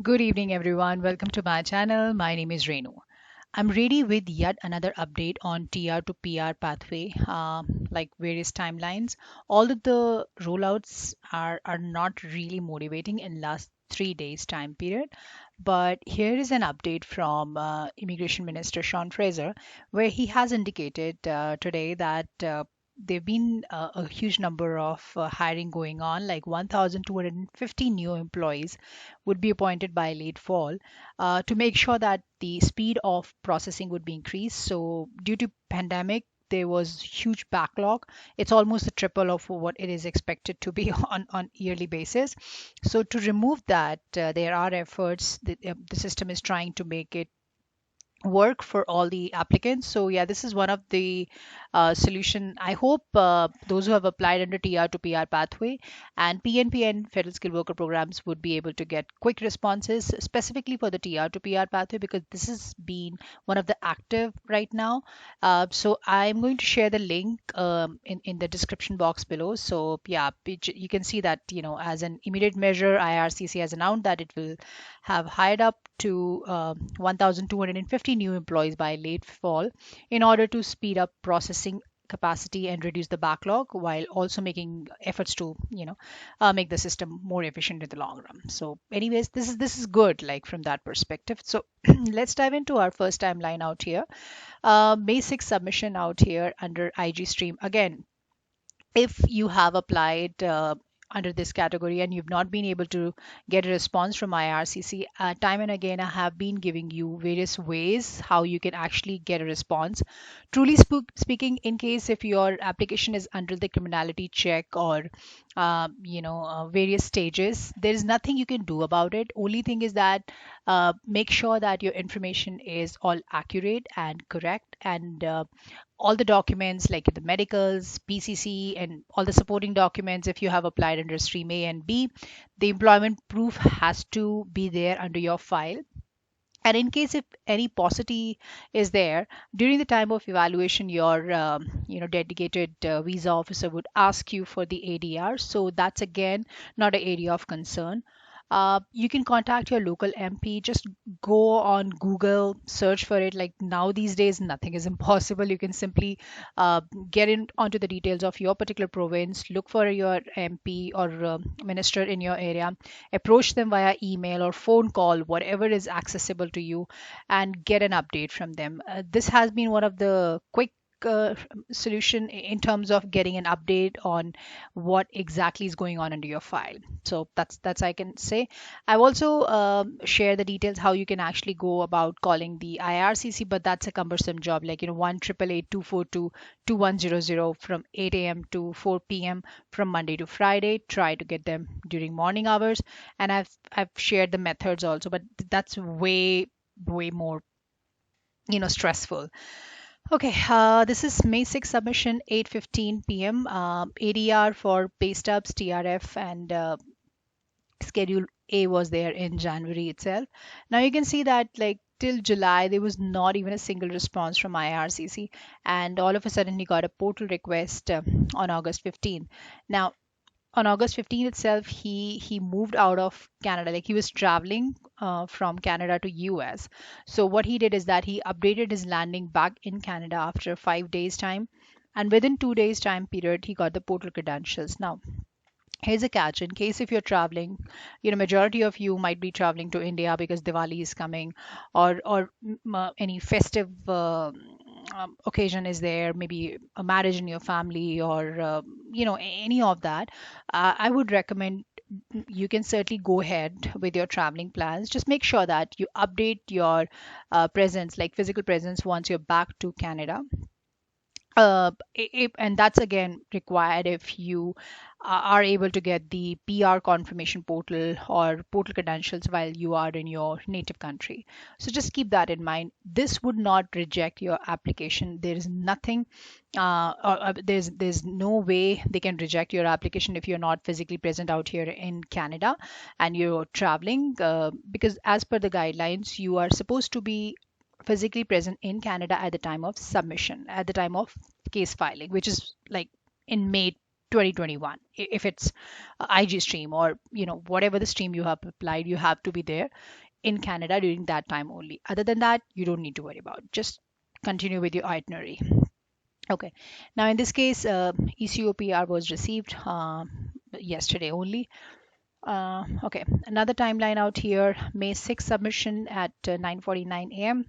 Good evening, everyone. Welcome to my channel. My name is Renu. I'm ready with yet another update on TR to PR pathway, like various timelines. All of the rollouts are not really motivating in last 3 days time period, but here is an update from Immigration Minister Sean Fraser, where he has indicated today that there've been a huge number of hiring going on, like 1,250 new employees would be appointed by late fall to make sure that the speed of processing would be increased. So due to pandemic, there was huge backlog. It's almost the triple of what it is expected to be on yearly basis. So to remove that, there are efforts. The system is trying to make it work for all the applicants. So yeah, this is one of the solution. I hope those who have applied under TR to PR pathway and PNP and Federal Skilled Worker programs would be able to get quick responses, specifically for the TR to PR pathway, because this has been one of the active right now. So I'm going to share the link in the description box below. So yeah, you can see that, as an immediate measure, IRCC has announced that it will have hired up to 1,250 new employees by late fall in order to speed up processing capacity and reduce the backlog while also making efforts to make the system more efficient in the long run. So anyways, this is good, like from that perspective. So let's dive into our first timeline out here. May 6 submission out here under IG stream. Again, if you have applied under this category and you've not been able to get a response from IRCC, time and again, I have been giving you various ways how you can actually get a response. Truly speaking, in case if your application is under the criminality check or various stages, there is nothing you can do about it. Only thing is that make sure that your information is all accurate and correct, and all the documents like the medicals, PCC, and all the supporting documents. If you have applied under stream A and B, the employment proof has to be there under your file. And in case if any paucity is there during the time of evaluation, your dedicated visa officer would ask you for the ADR. So that's again not an area of concern. You can contact your local MP. Just go on Google, search for it. Like now these days, nothing is impossible. You can simply get in onto the details of your particular province, look for your MP or minister in your area, approach them via email or phone call, whatever is accessible to you, and get an update from them. This has been one of the quick solution in terms of getting an update on what exactly is going on under your file. So that's I can say. I've also share the details how you can actually go about calling the IRCC, but that's a cumbersome job. Like 1-888-242-2100 from 8 a.m. to 4 p.m. from Monday to Friday. Try to get them during morning hours, and I've shared the methods also, but that's way more stressful. Okay, this is May 6 submission, 8:15 p.m. ADR for pay stubs, TRF, and Schedule A was there in January itself. Now you can see that like till July there was not even a single response from IRCC, and all of a sudden he got a portal request on August 15th. Now on August 15th itself, he moved out of Canada. Like he was traveling from Canada to US. So what he did is that he updated his landing back in Canada after 5 days time, and within 2 days time period, he got the portal credentials. Now here's a catch. In case if you're traveling, majority of you might be traveling to India because Diwali is coming, or any festive occasion is there, maybe a marriage in your family, or any of that. I would recommend you can certainly go ahead with your traveling plans. Just make sure that you update your presence, like physical presence, once you're back to Canada. And that's again required if you are able to get the PR confirmation portal or portal credentials while you are in your native country. So just keep that in mind. This would not reject your application. There is nothing, there's no way they can reject your application if you're not physically present out here in Canada and you're traveling, because as per the guidelines, you are supposed to be physically present in Canada at the time of submission, at the time of case filing, which is like in May 2021. If it's IG stream, or whatever the stream you have applied, you have to be there in Canada during that time only. Other than that, you don't need to worry about. Just continue with your itinerary. Okay. Now in this case, ECOPR was received yesterday only. Okay, another timeline out here. May 6th submission at 9:49 a.m.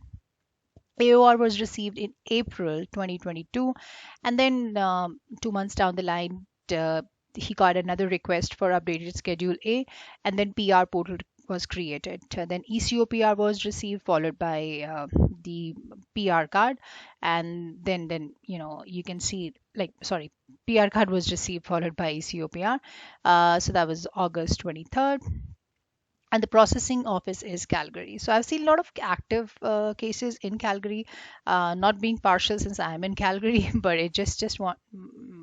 AOR was received in April 2022, and then 2 months down the line, he got another request for updated Schedule A, and then PR portal was created. Then ECOPR was received, followed by the PR card, and then you can see, like, sorry, PR card was received, followed by ECOPR. So that was August 23rd, and the processing office is Calgary. So I've seen a lot of active cases in Calgary, not being partial since I'm in Calgary, but it just want,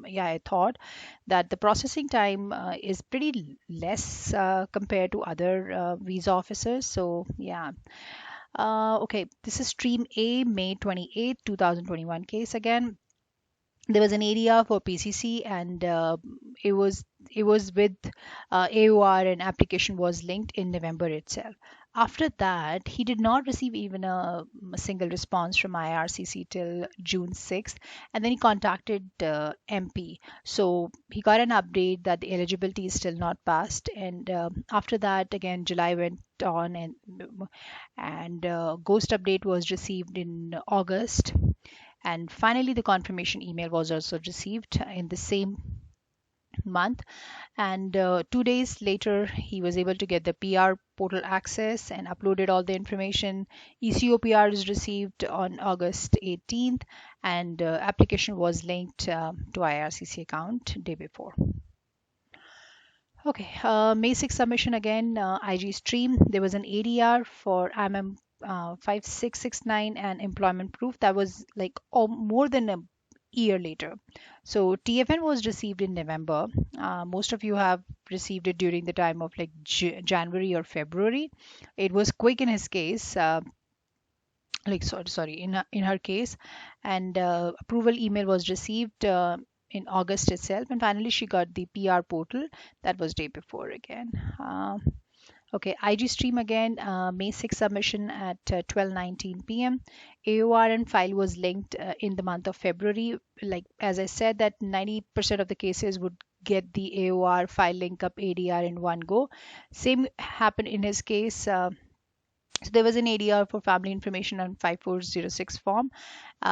yeah, I thought that the processing time is pretty less compared to other visa officers. So yeah. Okay, this is Stream A, May 28, 2021 case again. There was an area for PCC, and it was with AOR, and application was linked in November itself. After that, he did not receive even a single response from IRCC till June 6th, and then he contacted MP. So he got an update that the eligibility is still not passed, and after that, again, July went on, and ghost update was received in August, and finally, the confirmation email was also received in the same month. And 2 days later, he was able to get the PR portal access and uploaded all the information. ECOPR is received on August 18th, and application was linked to IRCC account day before. Okay, May 6 submission again, IG stream. There was an ADR for IMM 5669 and employment proof that was like more than a year later. So TFN was received in November. Most of you have received it during the time of like January or February. It was quick in his case. Like sorry, in her case, and approval email was received in August itself, and finally she got the PR portal. That was day before again. Okay, IG stream again, May 6 submission at 12:19 p.m. AOR and file was linked in the month of February. Like as I said, that 90% of the cases would get the AOR file link up ADR in one go. Same happened in his case. So there was an ADR for family information on 5406 form,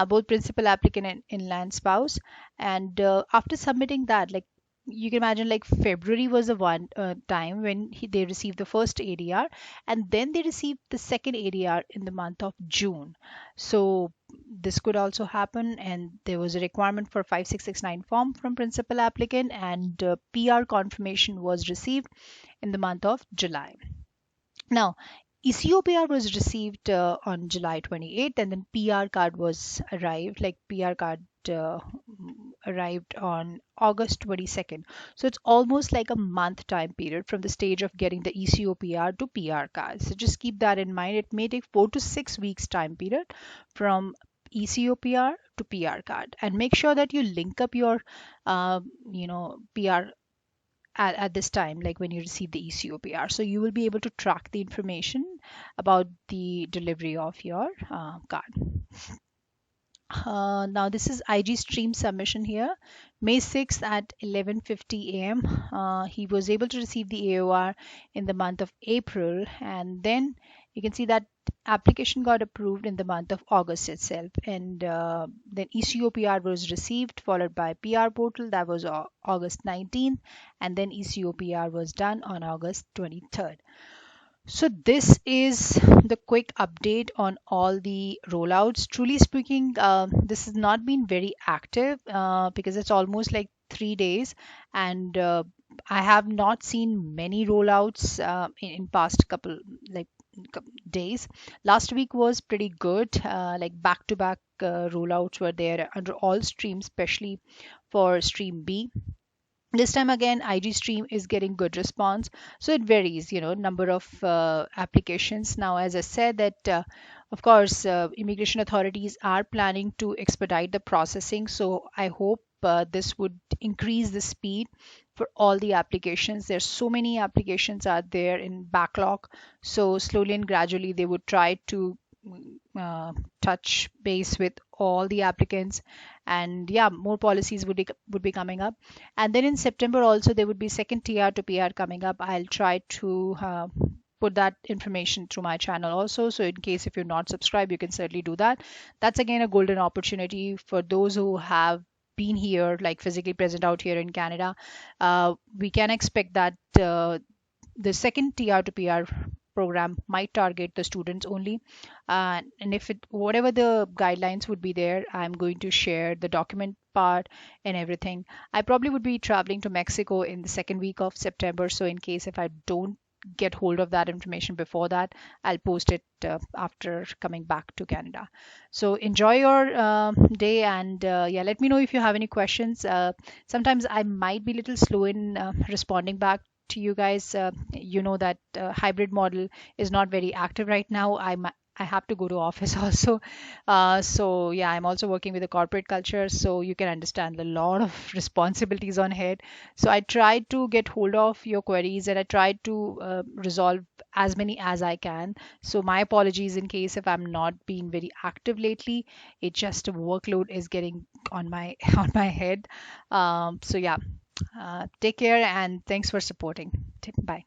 both principal applicant and inland spouse. And after submitting that, like you can imagine, like February was the one time when they received the first ADR, and then they received the second ADR in the month of June. So this could also happen, and there was a requirement for 5669 form from principal applicant, and PR confirmation was received in the month of July. Now, ECOPR was received on July 28th, and then PR card was arrived, like PR card arrived on August 22nd. So it's almost like a month time period from the stage of getting the ECOPR to PR card. So just keep that in mind. It may take 4 to 6 weeks time period from ECOPR to PR card, and make sure that you link up your PR at this time, like when you receive the ECOPR. So you will be able to track the information about the delivery of your card. Now this is IG stream submission here. May 6th at 11:50 a.m. He was able to receive the AOR in the month of April, and then you can see that application got approved in the month of August itself, and then ECOPR was received, followed by PR portal. That was August 19th, and then ECOPR was done on August 23rd. So this is the quick update on all the rollouts. Truly speaking, this has not been very active because it's almost like 3 days, and I have not seen many rollouts in past couple like days. Last week was pretty good, like back-to-back rollouts were there under all streams, especially for stream B. This time again, IG stream is getting good response, so it varies, number of applications. Now, as I said, that of course immigration authorities are planning to expedite the processing, so I hope this would increase the speed for all the applications. There's so many applications out there in backlog, so slowly and gradually they would try to uh, touch base with all the applicants, and yeah, more policies would be coming up. And then in September also there would be second TR to PR coming up. I'll try to put that information through my channel also, so in case if you're not subscribed, you can certainly do that. That's again a golden opportunity for those who have been here, like physically present out here in Canada. We can expect that the second TR to PR program might target the students only. And if it whatever the guidelines would be there, I'm going to share the document part and everything. I probably would be traveling to Mexico in the second week of September, so in case if I don't get hold of that information before that, I'll post it after coming back to Canada. So enjoy your day, and yeah, let me know if you have any questions. Sometimes I might be a little slow in responding back to you guys. You know that hybrid model is not very active right now. I have to go to office also. So yeah, I'm also working with a corporate culture, so you can understand a lot of responsibilities on head. So I try to get hold of your queries, and I try to resolve as many as I can. So my apologies in case if I'm not being very active lately. It just workload is getting on my on my head. So yeah, take care and thanks for supporting. Bye.